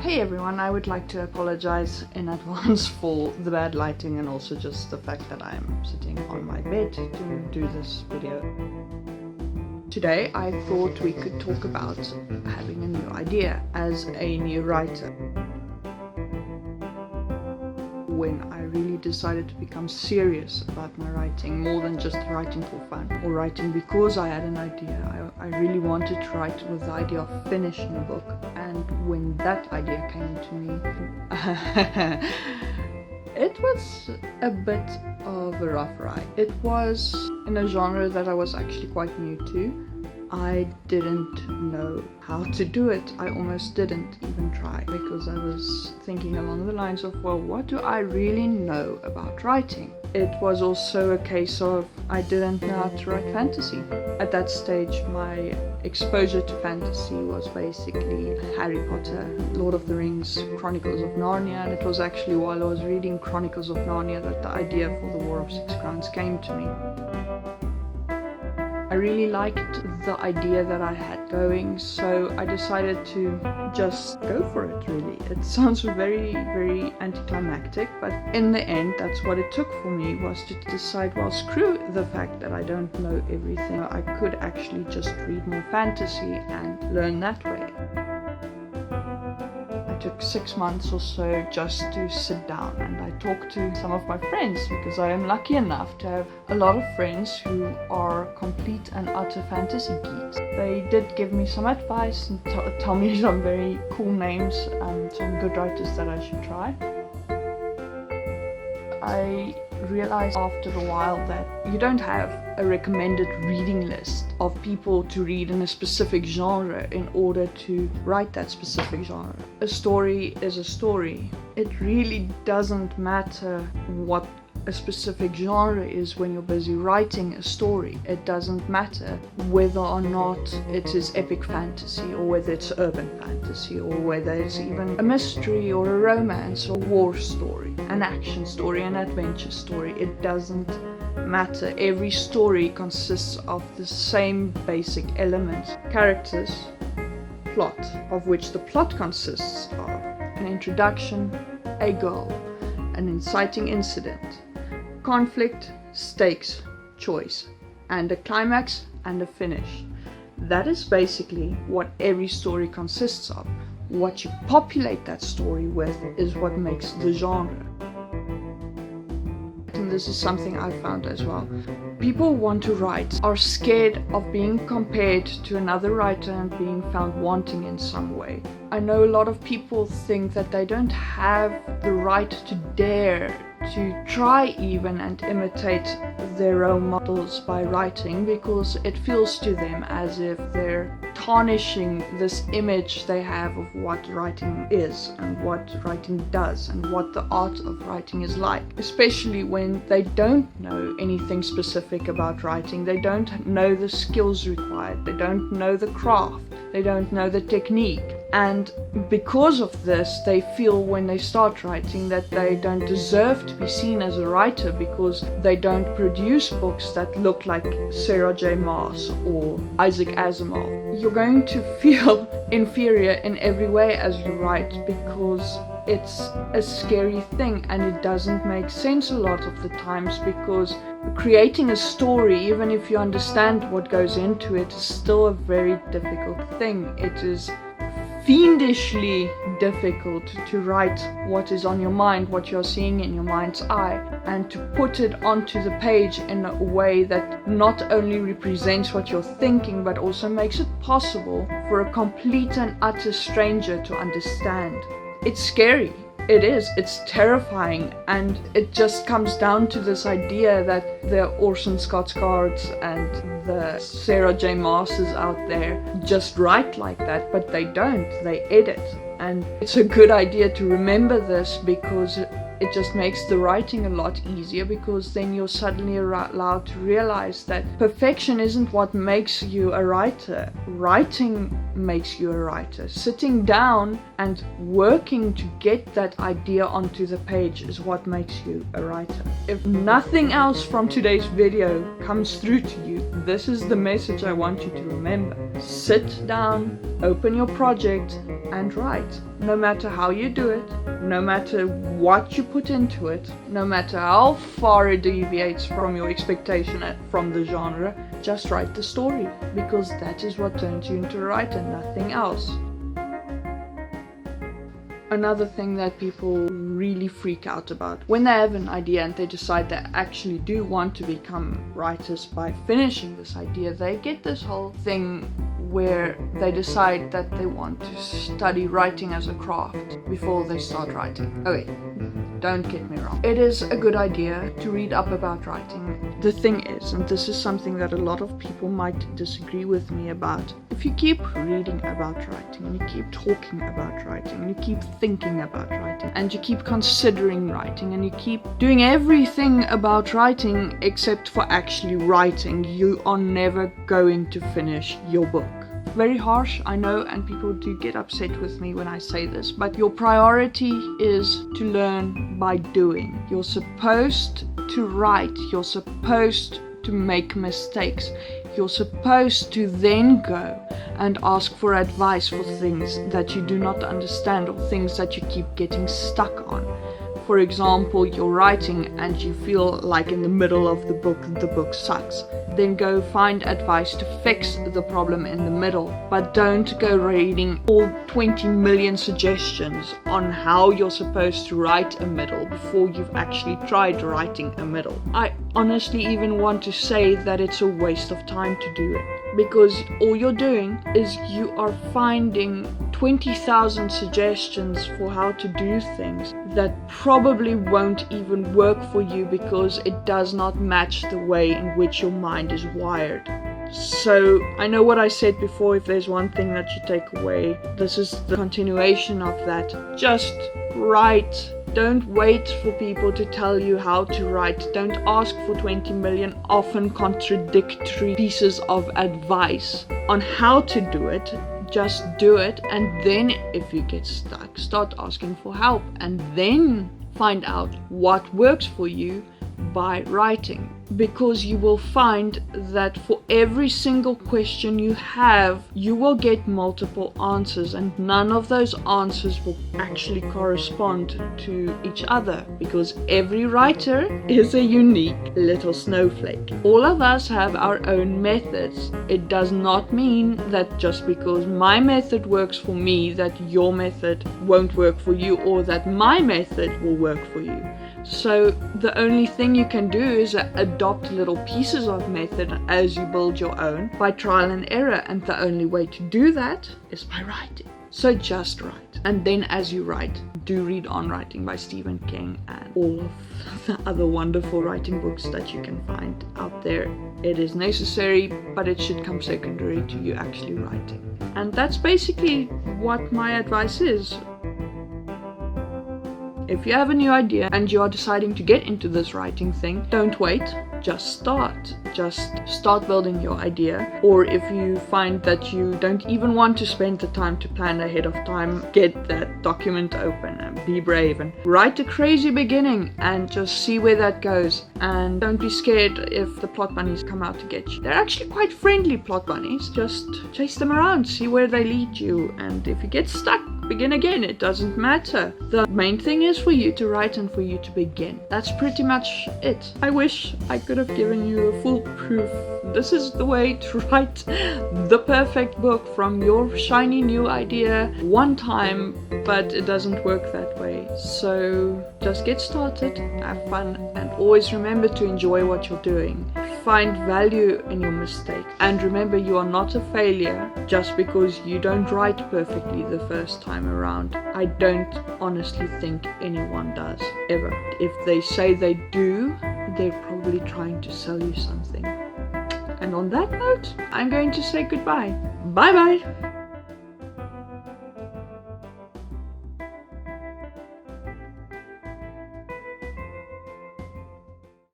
Hey everyone, I would like to apologize in advance for the bad lighting and also just the fact that I'm sitting on my bed to do this video. Today I thought we could talk about having a new idea as a new writer. When I really decided to become serious about my writing, more than just writing for fun or writing because I had an idea. I really wanted to write with the idea of finishing a book, and when that idea came to me, it was a bit of a rough ride. It was in a genre that I was actually quite new to. I didn't know how to do it. I almost didn't even try because I was thinking along the lines of, well, what do I really know about writing? It was also a case of I didn't know how to write fantasy. At that stage, my exposure to fantasy was basically Harry Potter, Lord of the Rings, Chronicles of Narnia, and it was actually while I was reading Chronicles of Narnia that the idea for the War of Six Crowns came to me. I really liked the idea that I had going, so I decided to just go for it, really. It sounds very, very anticlimactic, but in the end, that's what it took for me, was to decide, well, screw the fact that I don't know everything. I could actually just read more fantasy and learn that way. It took 6 months or so just to sit down, and I talked to some of my friends because I am lucky enough to have a lot of friends who are complete and utter fantasy geeks. They did give me some advice and tell me some very cool names and some good writers that I should try. I realized after a while that you don't have a recommended reading list of people to read in a specific genre in order to write that specific genre. A story is a story. It really doesn't matter what a specific genre is when you're busy writing a story. It doesn't matter whether or not it is epic fantasy or whether it's urban fantasy or whether it's even a mystery or a romance or war story, an action story, an adventure story. It doesn't matter. Every story consists of the same basic elements: characters, plot, of which the plot consists of an introduction, a goal, an inciting incident, conflict, stakes, choice, and a climax and a finish. That is basically what every story consists of. What you populate that story with is what makes the genre. And this is something I found as well. People want to write, are scared of being compared to another writer and being found wanting in some way. I know a lot of people think that they don't have the right to dare to try even and imitate their role models by writing, because it feels to them as if they're tarnishing this image they have of what writing is and what writing does and what the art of writing is like, especially when they don't know anything specific about writing. They don't know the skills required, they don't know the craft, they don't know the technique. And because of this, they feel when they start writing that they don't deserve to be seen as a writer because they don't produce books that look like Sarah J. Maas or Isaac Asimov. You're going to feel inferior in every way as you write because it's a scary thing and it doesn't make sense a lot of the times, because creating a story, even if you understand what goes into it, is still a very difficult thing. It is fiendishly difficult to write what is on your mind, what you're seeing in your mind's eye, and to put it onto the page in a way that not only represents what you're thinking but also makes it possible for a complete and utter stranger to understand. It's scary. It is. It's terrifying, and it just comes down to this idea that the Orson Scott Cards and the Sarah J. Maases out there just write like that, but they don't. They edit, and it's a good idea to remember this because it just makes the writing a lot easier, because then you're suddenly allowed to realize that perfection isn't what makes you a writer. Writing makes you a writer. Sitting down and working to get that idea onto the page is what makes you a writer. If nothing else from today's video comes through to you, this is the message I want you to remember. Sit down, open your project and write. No matter how you do it, no matter what you put into it, no matter how far it deviates from your expectation from the genre, just write the story, because that is what turns you into a writer, nothing else. Another thing that people really freak out about, when they have an idea and they decide they actually do want to become writers by finishing this idea, they get this whole thing where they decide that they want to study writing as a craft before they start writing. Okay, don't get me wrong. It is a good idea to read up about writing. The thing is, and this is something that a lot of people might disagree with me about, if you keep reading about writing and you keep talking about writing and you keep thinking about writing and you keep considering writing and you keep doing everything about writing except for actually writing, you are never going to finish your book. Very harsh, I know, and people do get upset with me when I say this, but your priority is to learn by doing. You're supposed to write, you're supposed to make mistakes, you're supposed to then go and ask for advice for things that you do not understand or things that you keep getting stuck on. For example, you're writing and you feel like in the middle of the book sucks. Then go find advice to fix the problem in the middle. But don't go reading all 20 million suggestions on how you're supposed to write a middle before you've actually tried writing a middle. I honestly even want to say that it's a waste of time to do it, because all you're doing is you are finding 20,000 suggestions for how to do things that probably won't even work for you because it does not match the way in which your mind is wired. So I know what I said before, if there's one thing that you take away, this is the continuation of that. Just write. Don't wait for people to tell you how to write. Don't ask for 20 million often contradictory pieces of advice on how to do it. Just do it, and then if you get stuck, start asking for help, and then find out what works for you by writing. Because you will find that for every single question you have, you will get multiple answers, and none of those answers will actually correspond to each other, because every writer is a unique little snowflake. All of us have our own methods. It does not mean that just because my method works for me, that your method won't work for you, or that my method will work for you. So the only thing you can do is adopt little pieces of method as you build your own by trial and error, and the only way to do that is by writing. So just write, and then as you write, do read On Writing by Stephen King and all of the other wonderful writing books that you can find out there. It is necessary, but it should come secondary to you actually writing. And that's basically what my advice is. If you have a new idea and you are deciding to get into this writing thing, don't wait, just start. Just start building your idea. Or if you find that you don't even want to spend the time to plan ahead of time, get that document open and be brave and write a crazy beginning and just see where that goes. And don't be scared if the plot bunnies come out to get you. They're actually quite friendly plot bunnies. Just chase them around, see where they lead you, and if you get stuck, begin again, it doesn't matter. The main thing is for you to write and for you to begin. That's pretty much it. I wish I could have given you a foolproof, this is the way to write the perfect book from your shiny new idea one time, but it doesn't work that way. So just get started, have fun, and always remember to enjoy what you're doing. Find value in your mistake, and remember you are not a failure just because you don't write perfectly the first time around. I don't honestly think anyone does, ever. If they say they do, they're probably trying to sell you something. And on that note, I'm going to say goodbye. Bye bye!